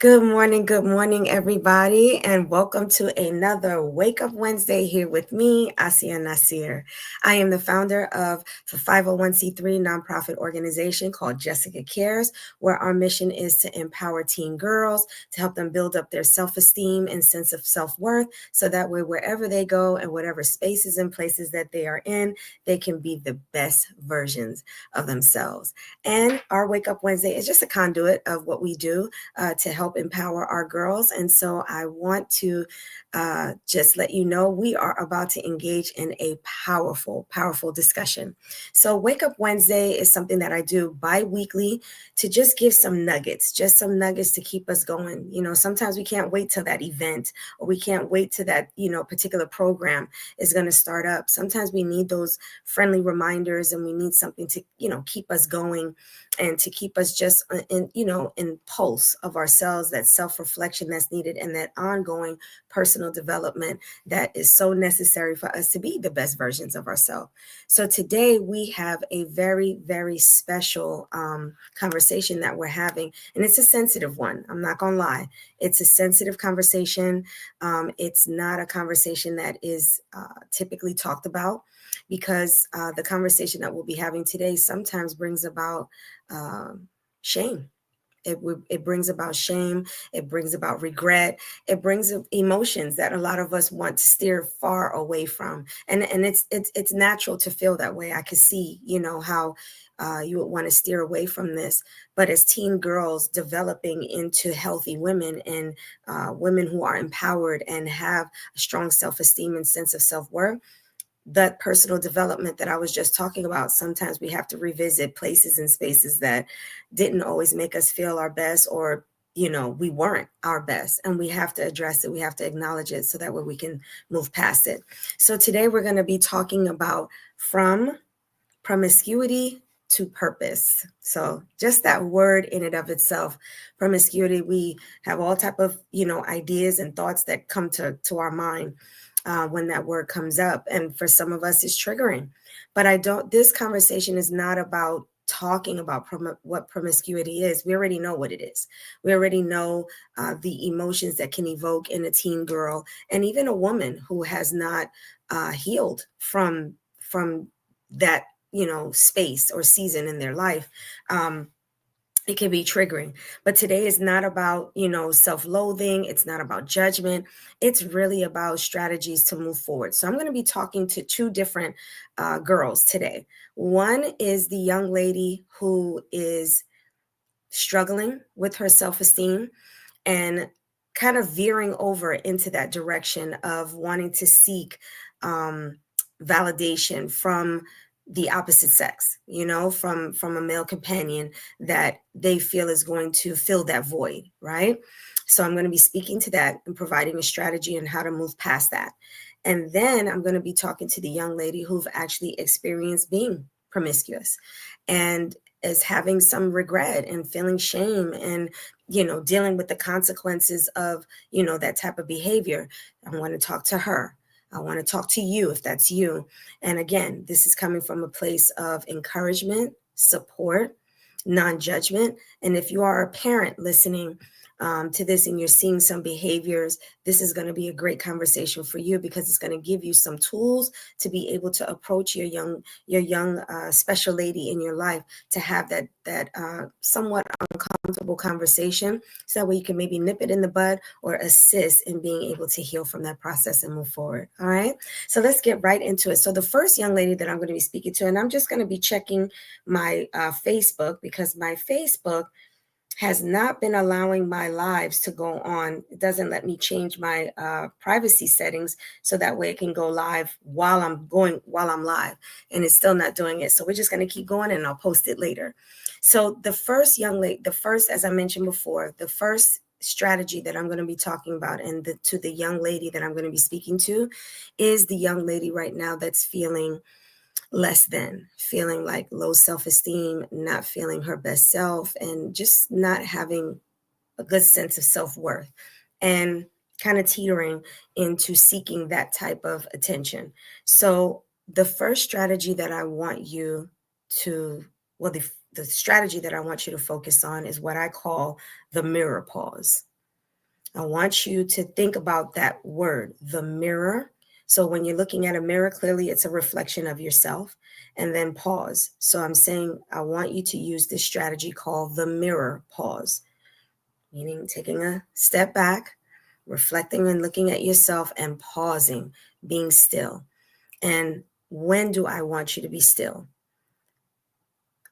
Good morning, everybody, and welcome to another Wake Up Wednesday here with me, Asia Nasir. I am the founder of the 501c3 nonprofit organization called Jessica Cares, where our mission is to empower teen girls, to help them build up their self-esteem and sense of self-worth, so that way, wherever they go and whatever spaces and places that they are in, they can be the best versions of themselves. And our Wake Up Wednesday is just a conduit of what we do to help empower our girls. And so I want to just let you know we are about to engage in a powerful discussion. So Wake Up Wednesday is something that I do bi-weekly to just give some nuggets, to keep us going. You know, sometimes we can't wait till that event, or we can't wait till that, particular program is going to start up. Sometimes we need those friendly reminders, and we need something to, keep us going and to keep us just in pulse of ourselves, that self-reflection that's needed, and that ongoing personal development that is so necessary for us to be the best versions of ourselves. So today we have a very, very special conversation that we're having, and it's a sensitive one. I'm not gonna lie. It's a sensitive conversation. It's not a conversation that is typically talked about, because the conversation that we'll be having today sometimes brings about shame. It brings about shame. It brings about regret. It brings emotions that a lot of us want to steer far away from. And it's natural to feel that way. I can see, how you would want to steer away from this. But as teen girls developing into healthy women, and women who are empowered and have a strong self-esteem and sense of self-worth, that personal development that I was just talking about, sometimes we have to revisit places and spaces that didn't always make us feel our best, or, we weren't our best, and we have to address it. We have to acknowledge it so that way we can move past it. So today we're going to be talking about from promiscuity to purpose. So just that word in and of itself, promiscuity, we have all type of, ideas and thoughts that come to our mind when that word comes up. And for some of us, it's triggering. But this conversation is not about talking about what promiscuity is. We already know what it is. We already know the emotions that can evoke in a teen girl, and even a woman who has not healed from that, space or season in their life. It can be triggering. But today is not about, self-loathing. It's not about judgment. It's really about strategies to move forward. So I'm going to be talking to two different girls today. One is the young lady who is struggling with her self-esteem and kind of veering over into that direction of wanting to seek validation from the opposite sex, from a male companion that they feel is going to fill that void, right? So I'm going to be speaking to that and providing a strategy on how to move past that. And then I'm going to be talking to the young lady who've actually experienced being promiscuous and is having some regret and feeling shame and, dealing with the consequences of, that type of behavior. I want to talk to her. I want to talk to you if that's you. And again, this is coming from a place of encouragement, support, non-judgment. And if you are a parent listening to this and you're seeing some behaviors, this is going to be a great conversation for you, because it's going to give you some tools to be able to approach your young special lady in your life, to have that somewhat uncomfortable conversation, so that way you can maybe nip it in the bud or assist in being able to heal from that process and move forward. All right. So let's get right into it. So the first young lady that I'm going to be speaking to, and I'm just going to be checking my Facebook, because my Facebook has not been allowing my lives to go on. It doesn't let me change my privacy settings, so that way it can go live while I'm live, and it's still not doing it. So we're just going to keep going, and I'll post it later. So the first young lady, as I mentioned before, the first strategy that I'm going to be talking about, and to the young lady that I'm going to be speaking to, is the young lady right now that's feeling less than, feeling like low self-esteem, not feeling her best self, and just not having a good sense of self-worth, and kind of teetering into seeking that type of attention. So the first strategy that I want you to, the strategy that I want you to focus on is what I call the mirror pause. I want you to think about that word, the mirror. So when you're looking at a mirror, clearly it's a reflection of yourself. And then pause. So I'm saying I want you to use this strategy called the mirror pause, meaning taking a step back, reflecting and looking at yourself and pausing, being still. And when do I want you to be still?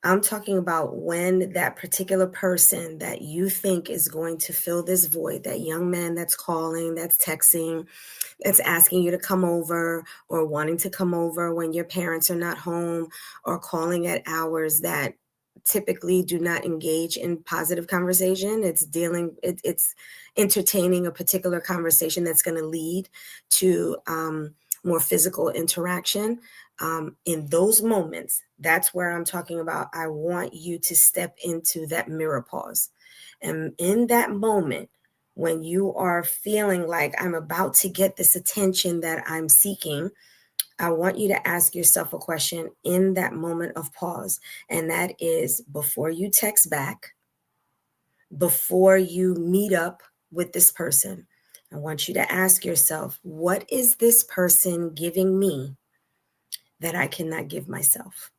I'm talking about when that particular person that you think is going to fill this void, that young man that's calling, that's texting, that's asking you to come over, or wanting to come over when your parents are not home, or calling at hours that typically do not engage in positive conversation. It's entertaining a particular conversation that's going to lead to more physical interaction. In those moments, that's where I'm talking about. I want you to step into that mirror pause. And in that moment, when you are feeling like I'm about to get this attention that I'm seeking, I want you to ask yourself a question in that moment of pause. And that is, before you text back, before you meet up with this person, I want you to ask yourself, what is this person giving me that I cannot give myself?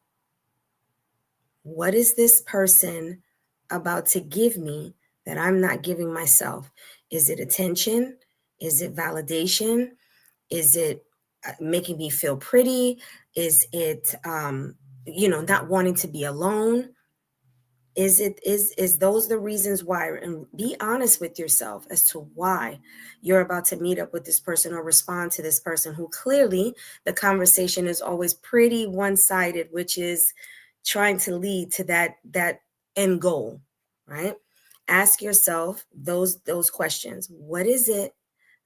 What is this person about to give me that I'm not giving myself? Is it attention? Is it validation? Is it making me feel pretty? Is it, not wanting to be alone? Is those the reasons why? And be honest with yourself as to why you're about to meet up with this person or respond to this person who clearly the conversation is always pretty one-sided, which is trying to lead to that end goal, right? Ask yourself those questions. What is it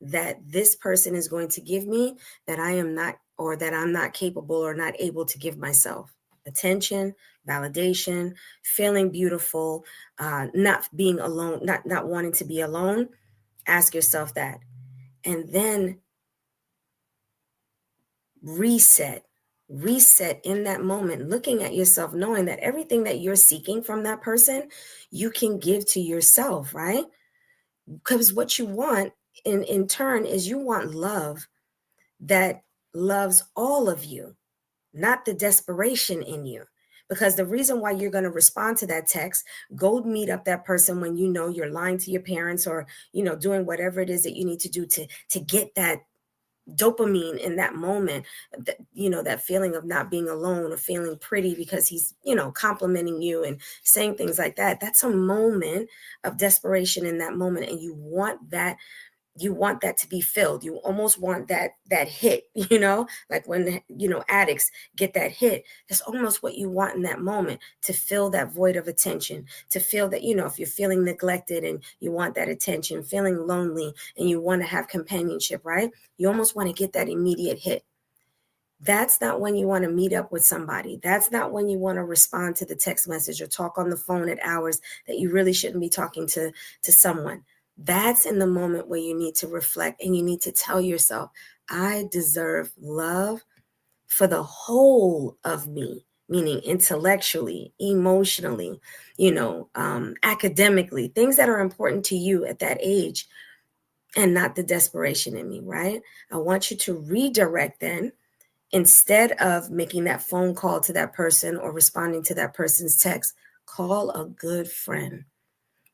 that this person is going to give me that I am not, or that I'm not capable or not able to give myself? Attention, validation, feeling beautiful, not being alone, not wanting to be alone. Ask yourself that. And then reset in that moment, looking at yourself, knowing that everything that you're seeking from that person, you can give to yourself, right? Because what you want in turn is you want love that loves all of you, not the desperation in you. Because the reason why you're going to respond to that text, go meet up that person when you know you're lying to your parents, or doing whatever it is that you need to do to get that dopamine in that moment, that feeling of not being alone, or feeling pretty because he's complimenting you and saying things like that. That's a moment of desperation in that moment, and you want that to be filled. You almost want that hit, like when addicts get that hit. That's almost what you want in that moment, to fill that void of attention, to feel that, if you're feeling neglected and you want that attention, feeling lonely and you want to have companionship, right? You almost want to get that immediate hit. That's not when you want to meet up with somebody. That's not when you want to respond to the text message or talk on the phone at hours that you really shouldn't be talking to someone. That's in the moment where you need to reflect and you need to tell yourself, I deserve love for the whole of me, meaning intellectually, emotionally, academically, things that are important to you at that age, and not the desperation in me, right? I want you to redirect then. Instead of making that phone call to that person or responding to that person's text, call a good friend.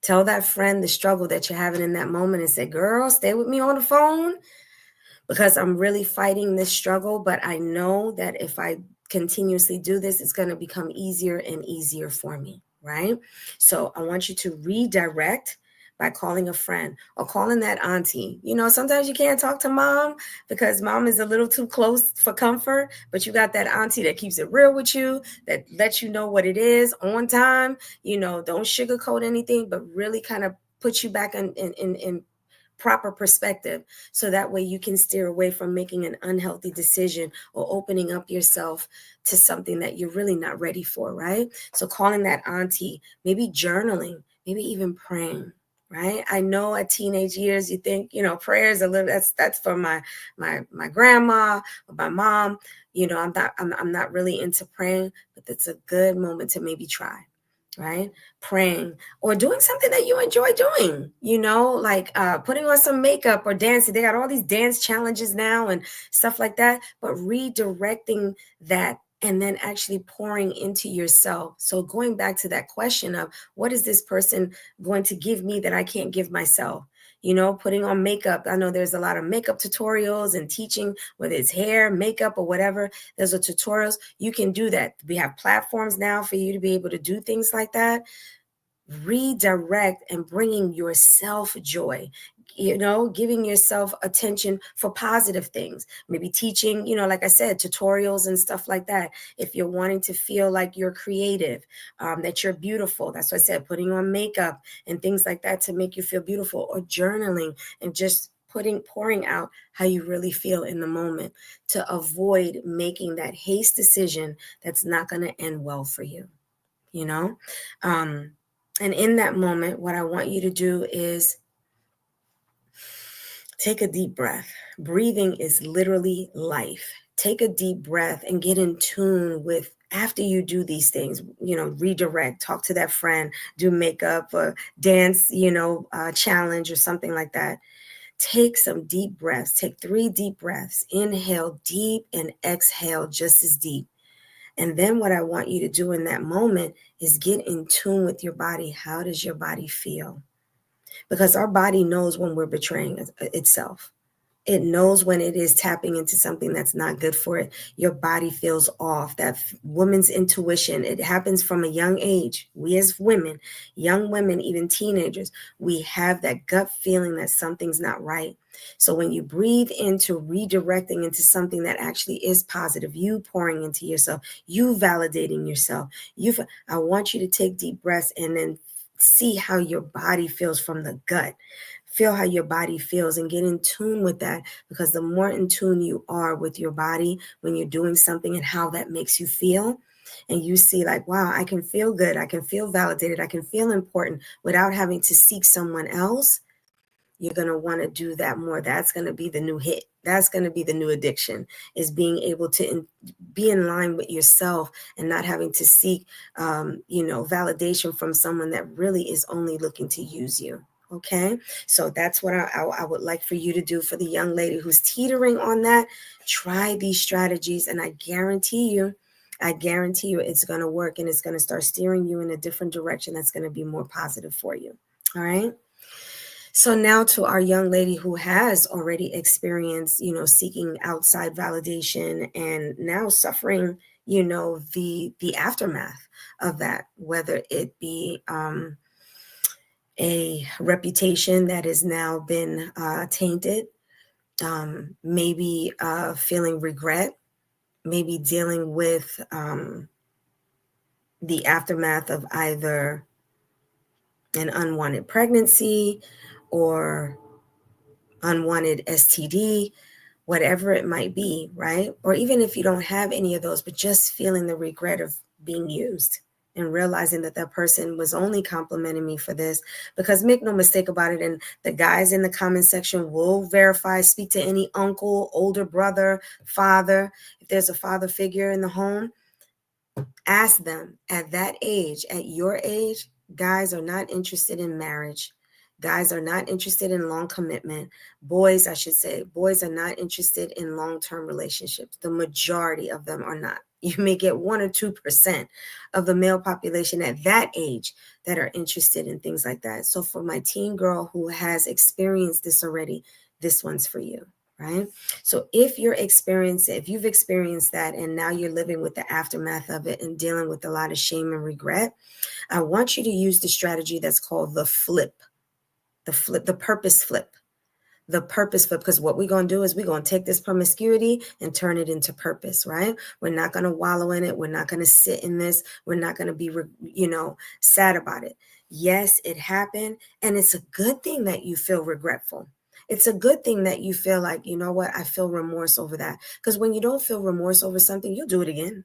Tell that friend the struggle that you're having in that moment and say, girl, stay with me on the phone because I'm really fighting this struggle. But I know that if I continuously do this, it's going to become easier and easier for me, right? So I want you to redirect by calling a friend or calling that auntie. Sometimes you can't talk to mom because mom is a little too close for comfort, but you got that auntie that keeps it real with you, that lets you know what it is on time, don't sugarcoat anything, but really kind of put you back in proper perspective, so that way you can steer away from making an unhealthy decision or opening up yourself to something that you're really not ready for, right? So calling that auntie, maybe journaling, maybe even praying. Right. I know at teenage years, you think, prayers a little, that's for my grandma or my mom. I'm not really into praying, but it's a good moment to maybe try. right? Praying or doing something that you enjoy doing, like putting on some makeup or dancing. They got all these dance challenges now and stuff like that, but redirecting that and then actually pouring into yourself. So going back to that question of what is this person going to give me that I can't give myself? Putting on makeup. I know there's a lot of makeup tutorials and teaching, whether it's hair, makeup, or whatever. There's a tutorials. You can do that. We have platforms now for you to be able to do things like that. Redirect and bringing yourself joy, giving yourself attention for positive things, maybe teaching, like I said, tutorials and stuff like that. If you're wanting to feel like you're creative, that you're beautiful, that's what I said, putting on makeup and things like that to make you feel beautiful, or journaling and just pouring out how you really feel in the moment, to avoid making that haste decision that's not going to end well for you. And in that moment, what I want you to do is take a deep breath. Breathing is literally life. Take a deep breath and get in tune with, after you do these things, redirect, talk to that friend, do makeup or dance, challenge or something like that. Take some deep breaths. Take 3 deep breaths. Inhale deep and exhale just as deep. And then what I want you to do in that moment is get in tune with your body. How does your body feel? Because our body knows when we're betraying itself. It knows when it is tapping into something that's not good for it. Your body feels off. That woman's intuition, it happens from a young age. We as women, young women, even teenagers, we have that gut feeling that something's not right. So when you breathe into redirecting into something that actually is positive, you pouring into yourself, you validating yourself, I want you to take deep breaths and then see how your body feels from the gut. Feel how your body feels and get in tune with that, because the more in tune you are with your body when you're doing something and how that makes you feel, and you see like, wow, I can feel good, I can feel validated, I can feel important without having to seek someone else, you're going to want to do that more. That's going to be the new hit. That's going to be the new addiction, is being able to be in line with yourself and not having to seek, validation from someone that really is only looking to use you. Okay, so that's what I would like for you to do. For the young lady who's teetering on that, try these strategies, and I guarantee you it's going to work, and it's going to start steering you in a different direction that's going to be more positive for you. All right. So now to our young lady who has already experienced, seeking outside validation and now suffering, the aftermath of that, whether it be a reputation that has now been tainted, maybe feeling regret, maybe dealing with the aftermath of either an unwanted pregnancy or unwanted STD, whatever it might be, right? Or even if you don't have any of those, but just feeling the regret of being used and realizing that that person was only complimenting me for this. Because make no mistake about it, and the guys in the comment section will verify, speak to any uncle, older brother, father, if there's a father figure in the home, ask them at that age, at your age, guys are not interested in marriage. Guys are not interested in long commitment. Boys, I should say, boys are not interested in long-term relationships. The majority of them are not. You may get 1 or 2% of the male population at that age that are interested in things like that. So for my teen girl who has experienced this already, this one's for you. Right? So if you've experienced that, and now you're living with the aftermath of it and dealing with a lot of shame and regret, I want you to use the strategy that's called the purpose flip. The purpose flip, because what we're going to do is we're going to take this promiscuity and turn it into purpose, right? We're not going to wallow in it. We're not going to sit in this. We're not going to be, sad about it. Yes, it happened. And it's a good thing that you feel regretful. It's a good thing that you feel like, you know what, I feel remorse over that. Because when you don't feel remorse over something, you'll do it again.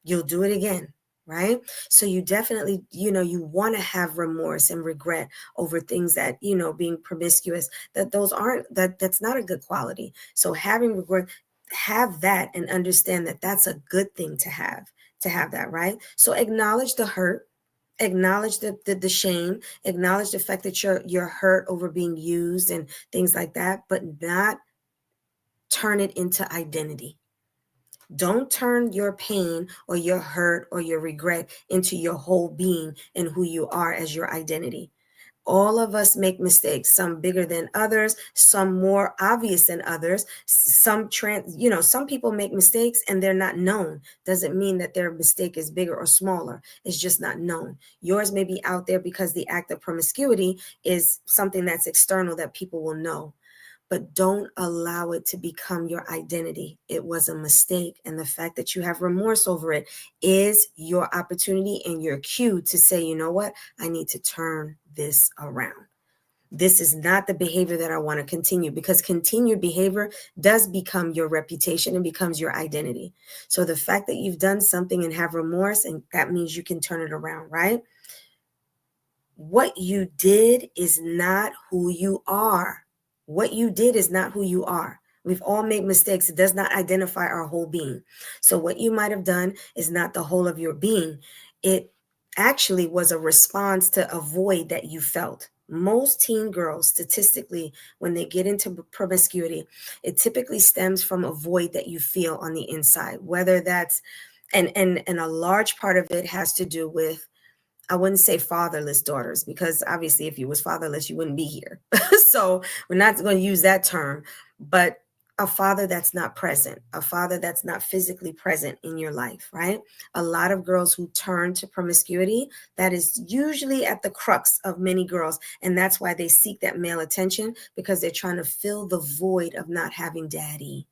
You'll do it again. Right? So you definitely, you want to have remorse and regret over things that, being promiscuous, that's not a good quality. So having regret, have that and understand that that's a good thing to have that, right? So acknowledge the hurt, Acknowledge the shame, acknowledge the fact that you're hurt over being used and things like that, but not turn it into identity. Don't turn your pain or your hurt or your regret into your whole being and who you are as your identity. All of us make mistakes, some bigger than others, some more obvious than others. Some people make mistakes and they're not known. Doesn't mean that their mistake is bigger or smaller. It's just not known. Yours may be out there because the act of promiscuity is something that's external that people will know. But don't allow it to become your identity. It was a mistake. And the fact that you have remorse over it is your opportunity and your cue to say, you know what? I need to turn this around. This is not the behavior that I want to continue, because continued behavior does become your reputation and becomes your identity. So the fact that you've done something and have remorse, and that means you can turn it around, right? What you did is not who you are. What you did is not who you are. We've all made mistakes. It does not identify our whole being. So what you might have done is not the whole of your being. It actually was a response to a void that you felt. Most teen girls, statistically, when they get into promiscuity, it typically stems from a void that you feel on the inside, whether that's, and a large part of it has to do with, I wouldn't say fatherless daughters, because obviously if you was fatherless, you wouldn't be here. So we're not going to use that term, but a father that's not present, a father that's not physically present in your life, right? A lot of girls who turn to promiscuity, that is usually at the crux of many girls. And that's why they seek that male attention, because they're trying to fill the void of not having daddy,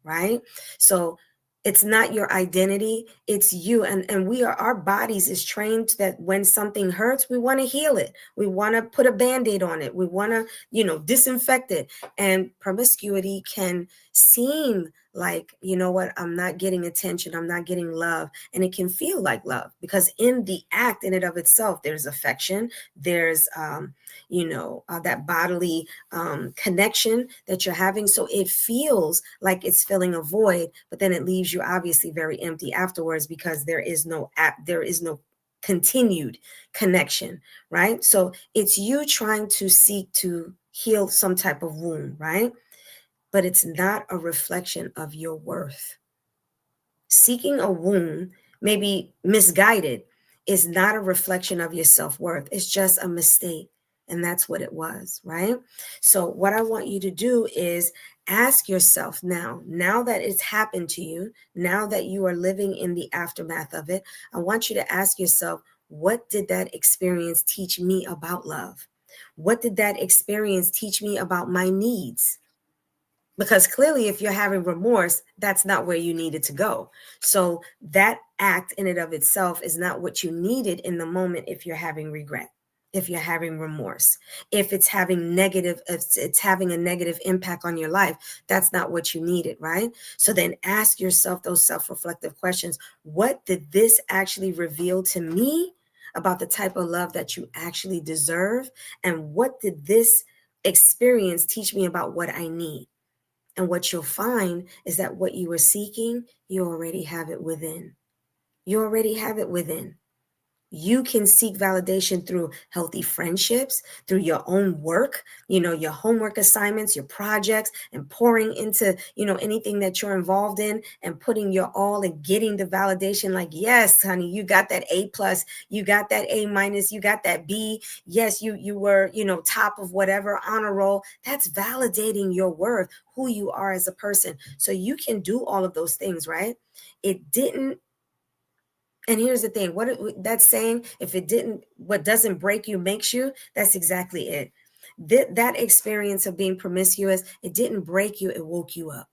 right? So it's not your identity, it's you. And our bodies is trained that when something hurts, we want to heal it. We want to put a Band-Aid on it. We want to, disinfect it. And promiscuity can seem like, you know what, I'm not getting attention, I'm not getting love. And it can feel like love, because in the act in and of itself, there's affection, there's that bodily connection that you're having. So it feels like it's filling a void, but then it leaves you obviously very empty afterwards, because there is no continued connection, right? So it's you trying to seek to heal some type of wound, right? But it's not a reflection of your worth. Seeking a wound, maybe misguided, is not a reflection of your self-worth. It's just a mistake. And that's what it was, right? So what I want you to do is ask yourself now that it's happened to you, now that you are living in the aftermath of it, I want you to ask yourself, what did that experience teach me about love? What did that experience teach me about my needs? Because clearly, if you're having remorse, that's not where you needed to go. So that act in and of itself is not what you needed in the moment. If you're having regret, if you're having remorse, if it's having a negative impact on your life, that's not what you needed, right? So then ask yourself those self-reflective questions. What did this actually reveal to me about the type of love that you actually deserve? And what did this experience teach me about what I need? And what you'll find is that what you were seeking, you already have it within. You already have it within. You can seek validation through healthy friendships, through your own work, your homework assignments, your projects, and pouring into, anything that you're involved in, and putting your all and getting the validation like, yes, honey, you got that A+, you got that A-, you got that B. Yes, you were, top of whatever honor roll. That's validating your worth, who you are as a person. So you can do all of those things, right? It didn't. And here's the thing, that's saying, what doesn't break you makes you, that's exactly it. That experience of being promiscuous, it didn't break you, it woke you up.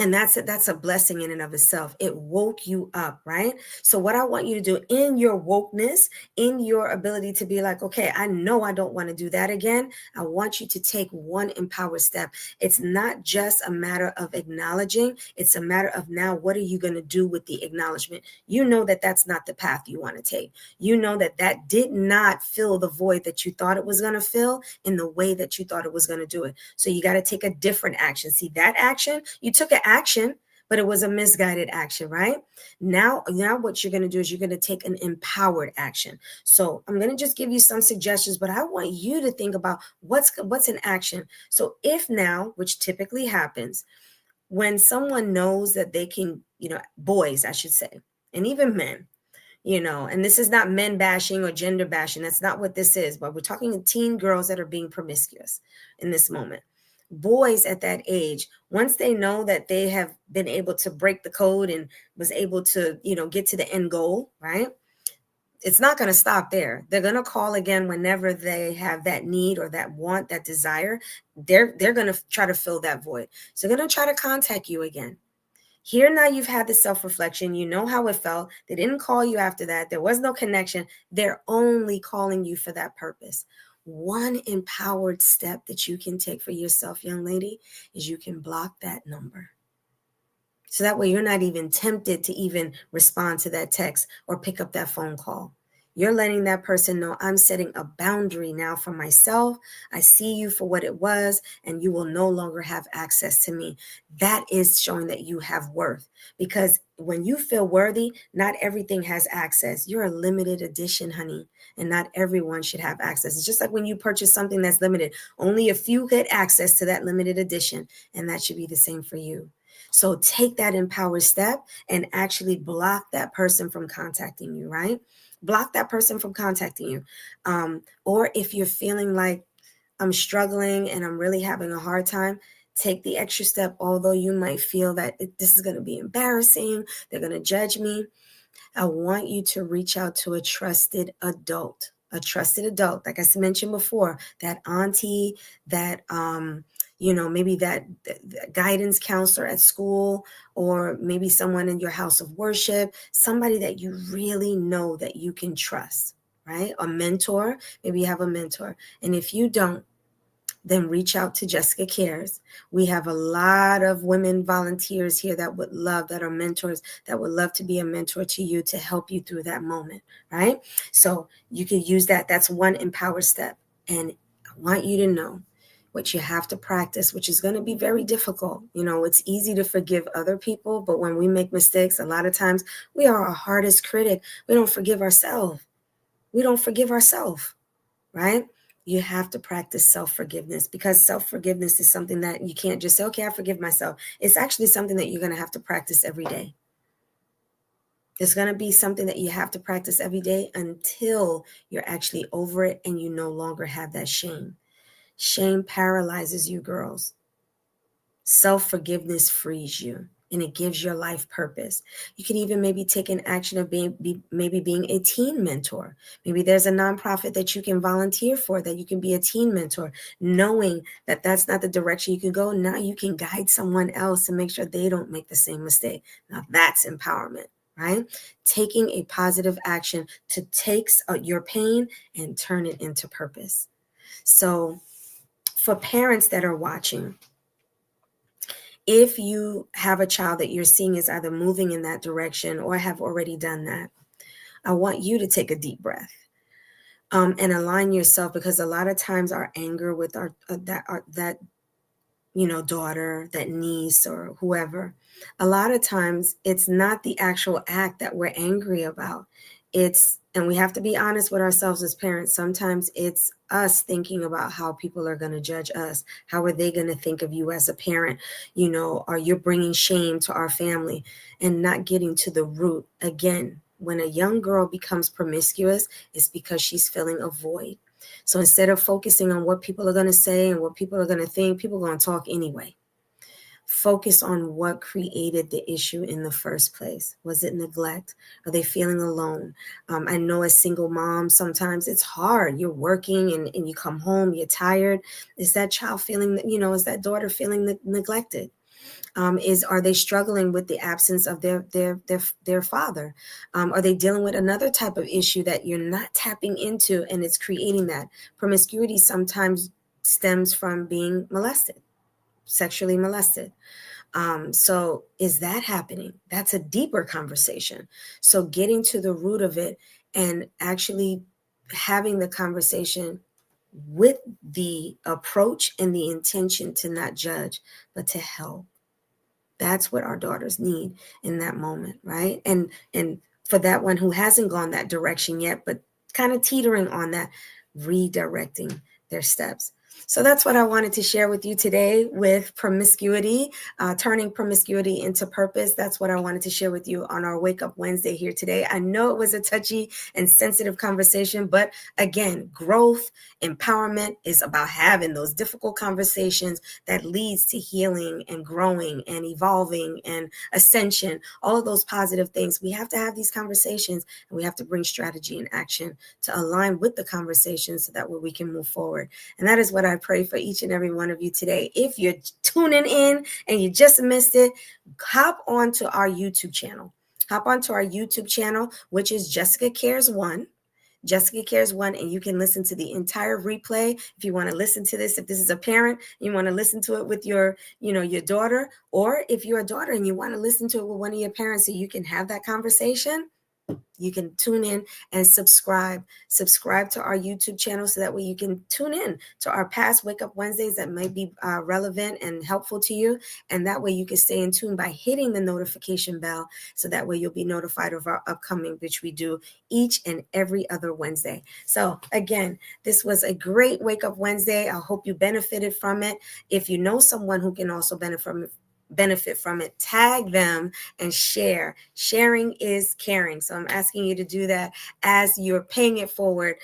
And that's a blessing in and of itself. It woke you up, right? So what I want you to do in your wokeness, in your ability to be like, okay, I know I don't want to do that again. I want you to take one empowered step. It's not just a matter of acknowledging. It's a matter of now, what are you going to do with the acknowledgement? You know that that's not the path you want to take. You know that did not fill the void that you thought it was going to fill in the way that you thought it was going to do it. So you got to take a different action. See, that action, you took an action, but it was a misguided action, right? Now what you're going to do is you're going to take an empowered action. So I'm going to just give you some suggestions, but I want you to think about what's an action. So if now, which typically happens, when someone knows that they can, boys, I should say, and even men, and this is not men bashing or gender bashing. That's not what this is. But we're talking teen girls that are being promiscuous in this moment. Boys at that age, once they know that they have been able to break the code and was able to, get to the end goal, right? It's not going to stop there. They're going to call again whenever they have that need or that want, that desire. They're going to try to fill that void. So they're going to try to contact you again. Here now you've had the self-reflection. You know how it felt. They didn't call you after that. There was no connection. They're only calling you for that purpose. One empowered step that you can take for yourself, young lady, is you can block that number. So that way you're not even tempted to even respond to that text or pick up that phone call. You're letting that person know, I'm setting a boundary now for myself. I see you for what it was, and you will no longer have access to me. That is showing that you have worth. Because when you feel worthy, not everything has access. You're a limited edition, honey, and not everyone should have access. It's just like when you purchase something that's limited, only a few get access to that limited edition, and that should be the same for you. So take that empowered step and actually block that person from contacting you, right? Block that person from contacting you. Or if you're feeling like I'm struggling and I'm really having a hard time, take the extra step, although you might feel that this is going to be embarrassing, they're going to judge me. I want you to reach out to a trusted adult. Like I mentioned before, that auntie, that maybe that guidance counselor at school, or maybe someone in your house of worship, somebody that you really know that you can trust, right? A mentor. Maybe you have a mentor. And if you don't, then reach out to Jessica Cares. We have a lot of women volunteers here that are mentors, that would love to be a mentor to you, to help you through that moment, right? So you can use that. That's one empowered step. And I want you to know what you have to practice, which is going to be very difficult. It's easy to forgive other people, but when we make mistakes, a lot of times we are our hardest critic. We don't forgive ourselves. Right? You have to practice self-forgiveness, because self-forgiveness is something that you can't just say, okay, I forgive myself. It's actually something that you're going to have to practice every day. It's going to be something that you have to practice every day until you're actually over it and you no longer have that shame. Shame paralyzes you, girls. Self-forgiveness frees you, and it gives your life purpose. You can even maybe take an action of being a teen mentor. Maybe there's a nonprofit that you can volunteer for, that you can be a teen mentor, knowing that that's not the direction you can go. Now you can guide someone else and make sure they don't make the same mistake. Now that's empowerment, right? Taking a positive action to take your pain and turn it into purpose. So for parents that are watching, if you have a child that you're seeing is either moving in that direction or have already done that, I want you to take a deep breath and align yourself, because a lot of times our anger with that daughter, that niece, or whoever, a lot of times it's not the actual act that we're angry about. And we have to be honest with ourselves as parents. Sometimes it's us thinking about how people are going to judge us. How are they going to think of you as a parent? Or you're bringing shame to our family, and not getting to the root. Again, when a young girl becomes promiscuous, it's because she's filling a void. So instead of focusing on what people are going to say and what people are going to think, people are going to talk anyway. Focus on what created the issue in the first place. Was it neglect? Are they feeling alone? I know as single moms, sometimes it's hard. You're working and you come home, you're tired. Is that child feeling, is that daughter feeling neglected? Are they struggling with the absence of their father? Are they dealing with another type of issue that you're not tapping into, and it's creating that? Promiscuity sometimes stems from being molested, sexually molested. So is that happening? That's a deeper conversation. So getting to the root of it and actually having the conversation with the approach and the intention to not judge, but to help. That's what our daughters need in that moment, right? And for that one who hasn't gone that direction yet, but kind of teetering on that, redirecting their steps. So that's what I wanted to share with you today with promiscuity, turning promiscuity into purpose. That's what I wanted to share with you on our Wake Up Wednesday here today. I know it was a touchy and sensitive conversation, but again, growth, empowerment is about having those difficult conversations that leads to healing and growing and evolving and ascension, all of those positive things. We have to have these conversations, and we have to bring strategy and action to align with the conversation so that way we can move forward. And that is what I pray for each and every one of you today. If you're tuning in and you just missed it, hop onto our YouTube channel. Hop onto our YouTube channel, which is Jessica Cares One. Jessica Cares One, and you can listen to the entire replay. If you want to listen to this, if this is a parent, you want to listen to it with your daughter, or if you're a daughter and you want to listen to it with one of your parents so you can have that conversation, you can tune in and subscribe to our YouTube channel so that way you can tune in to our past Wake Up Wednesdays that might be relevant and helpful to you. And that way you can stay in tune by hitting the notification bell, so that way you'll be notified of our upcoming, which we do each and every other Wednesday. So again, this was a great Wake Up Wednesday. I hope you benefited from it. If you know someone who can also benefit from it, tag them and share. Sharing is caring. So I'm asking you to do that as you're paying it forward,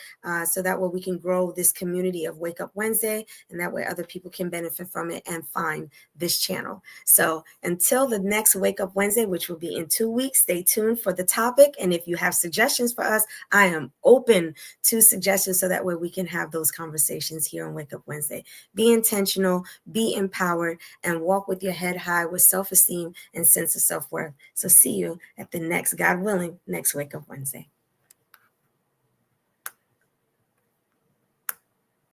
so that way we can grow this community of Wake Up Wednesday, and that way other people can benefit from it and find this channel. So until the next Wake Up Wednesday, which will be in 2 weeks, stay tuned for the topic. And if you have suggestions for us, I am open to suggestions so that way we can have those conversations here on Wake Up Wednesday. Be intentional, be empowered, and walk with your head high with self-esteem and sense of self-worth. So see you at the next, God willing, next Wake Up Wednesday.